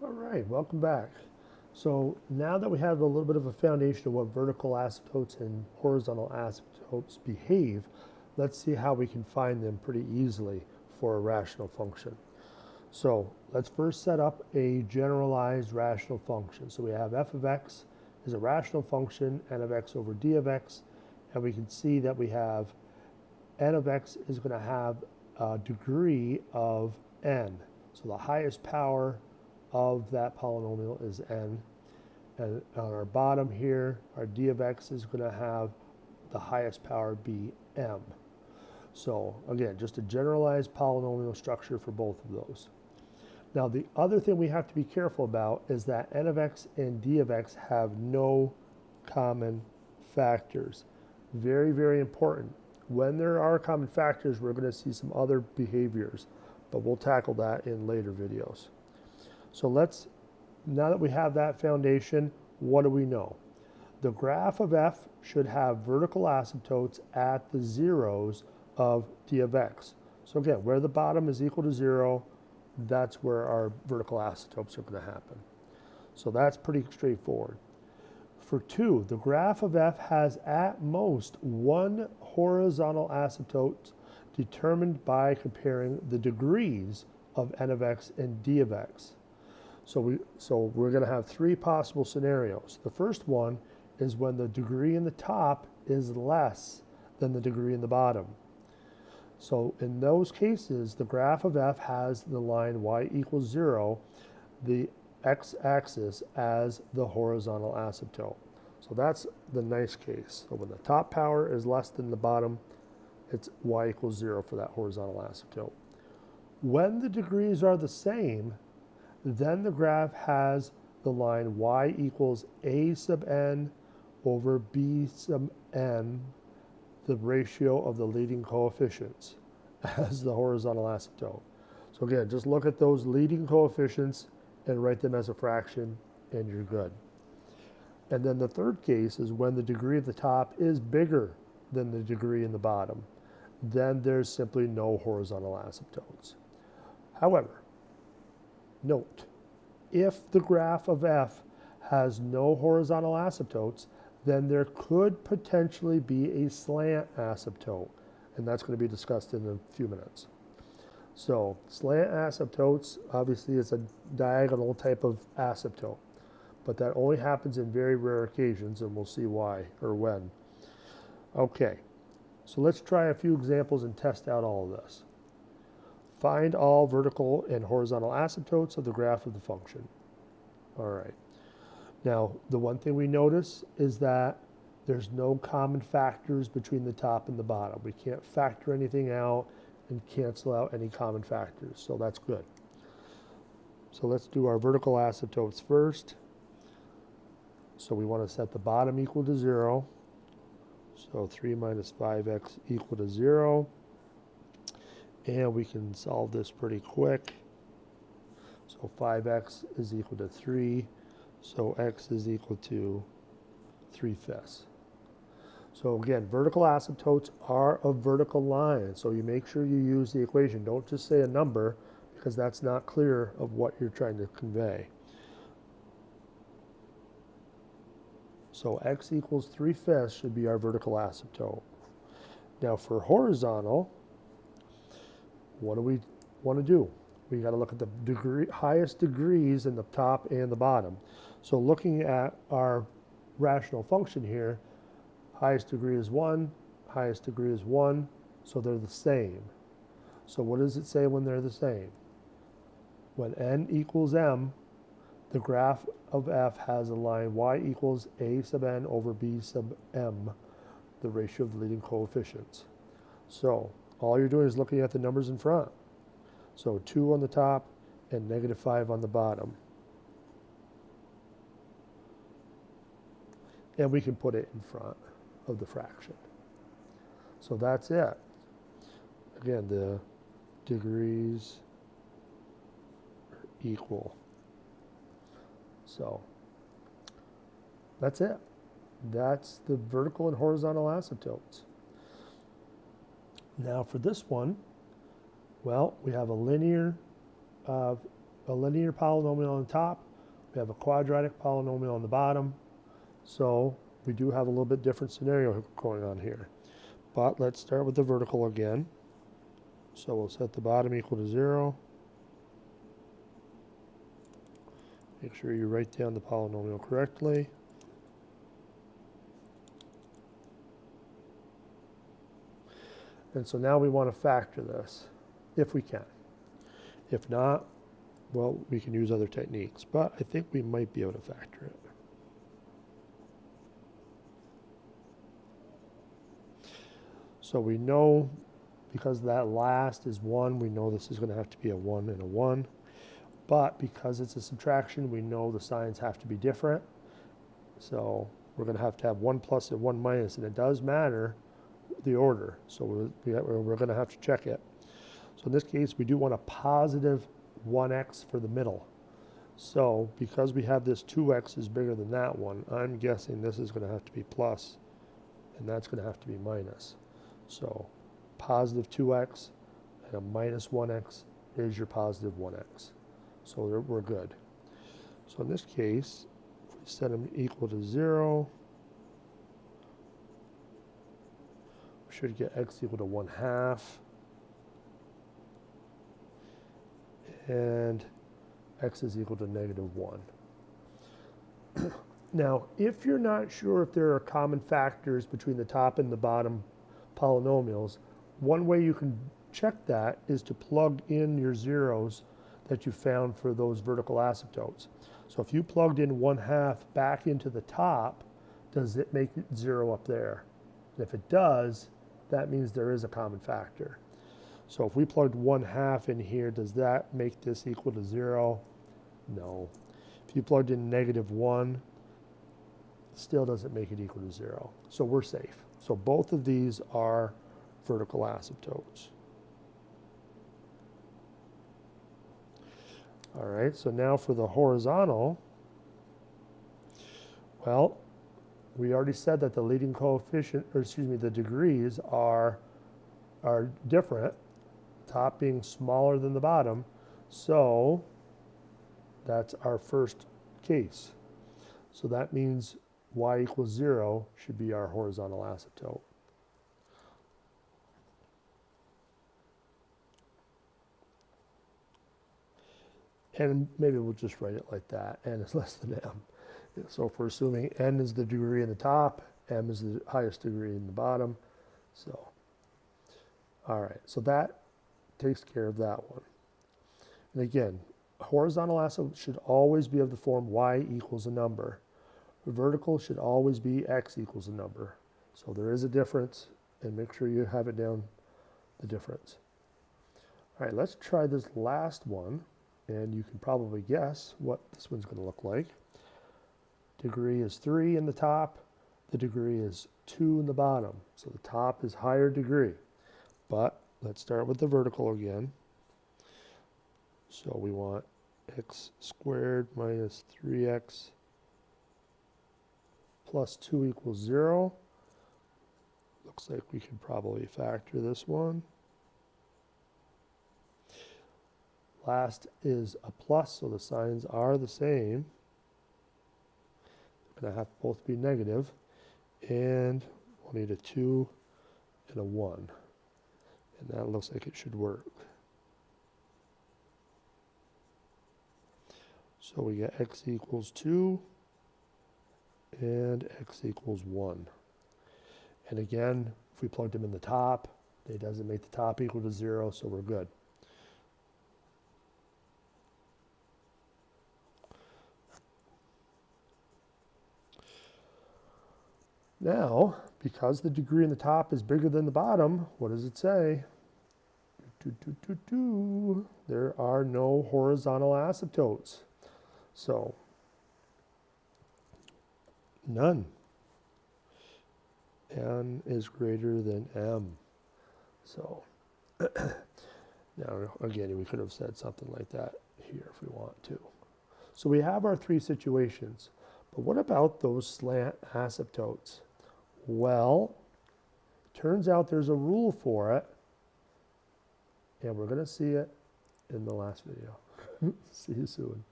All right, welcome back. So now that we have a little bit of a foundation of what vertical asymptotes and horizontal asymptotes behave, let's see how we can find them pretty easily for a rational function. So let's first set up a generalized rational function. So we have f of x is a rational function, n of x over d of x, and we can see that we have n of x is going to have a degree of n. So the highest power of that polynomial is n. And on our bottom here, our d of x is going to have the highest power be m. So again, just a generalized polynomial structure for both of those. Now the other thing we have to be careful about is that n of x and d of x have no common factors. Very, very important. When there are common factors, we're going to see some other behaviors, but we'll tackle that in later videos. So now that we have that foundation, what do we know? The graph of f should have vertical asymptotes at the zeros of d of x. So again, where the bottom is equal to 0, that's where our vertical asymptotes are going to happen. So that's pretty straightforward. For 2, the graph of f has at most one horizontal asymptote determined by comparing the degrees of n of x and d of x. So we're going to have 3 possible scenarios. The first one is when the degree in the top is less than the degree in the bottom. So in those cases, the graph of f has the line y equals 0, the x-axis as the horizontal asymptote. So that's the nice case. So when the top power is less than the bottom, it's y equals 0 for that horizontal asymptote. When the degrees are the same, then the graph has the line y equals a sub n over b sub n, the ratio of the leading coefficients, as the horizontal asymptote. So again, just look at those leading coefficients and write them as a fraction, and you're good. And then the third case is when the degree of the top is bigger than the degree in the bottom. Then there's simply no horizontal asymptotes. However, note, if the graph of f has no horizontal asymptotes, then there could potentially be a slant asymptote, and that's going to be discussed in a few minutes. So slant asymptotes obviously is a diagonal type of asymptote, but that only happens in very rare occasions, and we'll see why or when. Okay, so let's try a few examples and test out all of this. Find all vertical and horizontal asymptotes of the graph of the function. All right. Now, the one thing we notice is that there's no common factors between the top and the bottom. We can't factor anything out and cancel out any common factors, so that's good. So let's do our vertical asymptotes first. So we want to set the bottom equal to 0. So 3 minus 5x equal to 0. And we can solve this pretty quick. So 5x is equal to 3. So x is equal to 3/5. So again, vertical asymptotes are a vertical line. So you make sure you use the equation. Don't just say a number, because that's not clear of what you're trying to convey. So x equals 3/5 should be our vertical asymptote. Now for horizontal, what do we want to do? We got to look at the highest degrees in the top and the bottom. So looking at our rational function here, highest degree is 1, highest degree is 1, so they're the same. So what does it say when they're the same? When n equals m, the graph of f has a line y equals a sub n over b sub m, the ratio of the leading coefficients. So all you're doing is looking at the numbers in front. So 2 on the top and negative 5 on the bottom. And we can put it in front of the fraction. So that's it. Again, the degrees are equal. So that's it. That's the vertical and horizontal asymptotes. Now for this one, well, we have a linear a linear polynomial on the top, we have a quadratic polynomial on the bottom. So we do have a little bit different scenario going on here. But let's start with the vertical again. So we'll set the bottom equal to 0. Make sure you write down the polynomial correctly. And so now we want to factor this, if we can. If not, well, we can use other techniques, but I think we might be able to factor it. So we know, because that last is 1, we know this is going to have to be a 1 and a 1. But because it's a subtraction, we know the signs have to be different. So we're going to have 1 plus and 1 minus, and it does matter the order. So we're going to have to check it. So in this case, we do want a positive 1x for the middle. So because we have this 2x is bigger than that one, I'm guessing this is going to have to be plus, and that's going to have to be minus. So positive 2x and a minus 1x is your positive 1x. So we're good. So in this case, if we set them equal to 0, we should get x equal to 1/2. And x is equal to -1. Now, if you're not sure if there are common factors between the top and the bottom polynomials, one way you can check that is to plug in your zeros that you found for those vertical asymptotes. So if you plugged in 1/2 back into the top, does it make it 0 up there? And if it does, that means there is a common factor. So if we plugged 1/2 in here, does that make this equal to 0? No. If you plugged in -1, still doesn't make it equal to 0. So we're safe. So both of these are vertical asymptotes. All right, so now for the horizontal, well, we already said that the leading coefficient, or excuse me, the degrees are different, top being smaller than the bottom. So that's our first case. So that means y equals 0 should be our horizontal asymptote. And maybe we'll just write it like that, n is less than m. So if we're assuming n is the degree in the top, m is the highest degree in the bottom. So, all right, so that takes care of that one. And again, horizontal asymptote should always be of the form y equals a number. Vertical should always be x equals a number. So there is a difference, and make sure you have it down, the difference. All right, let's try this last one, and you can probably guess what this one's going to look like. Degree is 3 in the top, the degree is 2 in the bottom. So the top is higher degree. But let's start with the vertical again. So we want x squared minus 3x plus 2 equals 0. Looks like we can probably factor this one. Last is a plus, so the signs are the same. They're going to have to both be negative. And we'll need a 2 and a 1. And that looks like it should work. So we get x equals 2 and x equals 1. And again, if we plugged them in the top, it doesn't make the top equal to 0, so we're good. Now, because the degree in the top is bigger than the bottom, what does it say? There are no horizontal asymptotes. So, none. N is greater than m. So, now again, we could have said something like that here if we want to. So we have our three situations. But what about those slant asymptotes? Well, turns out there's a rule for it, and we're going to see it in the last video. See you soon.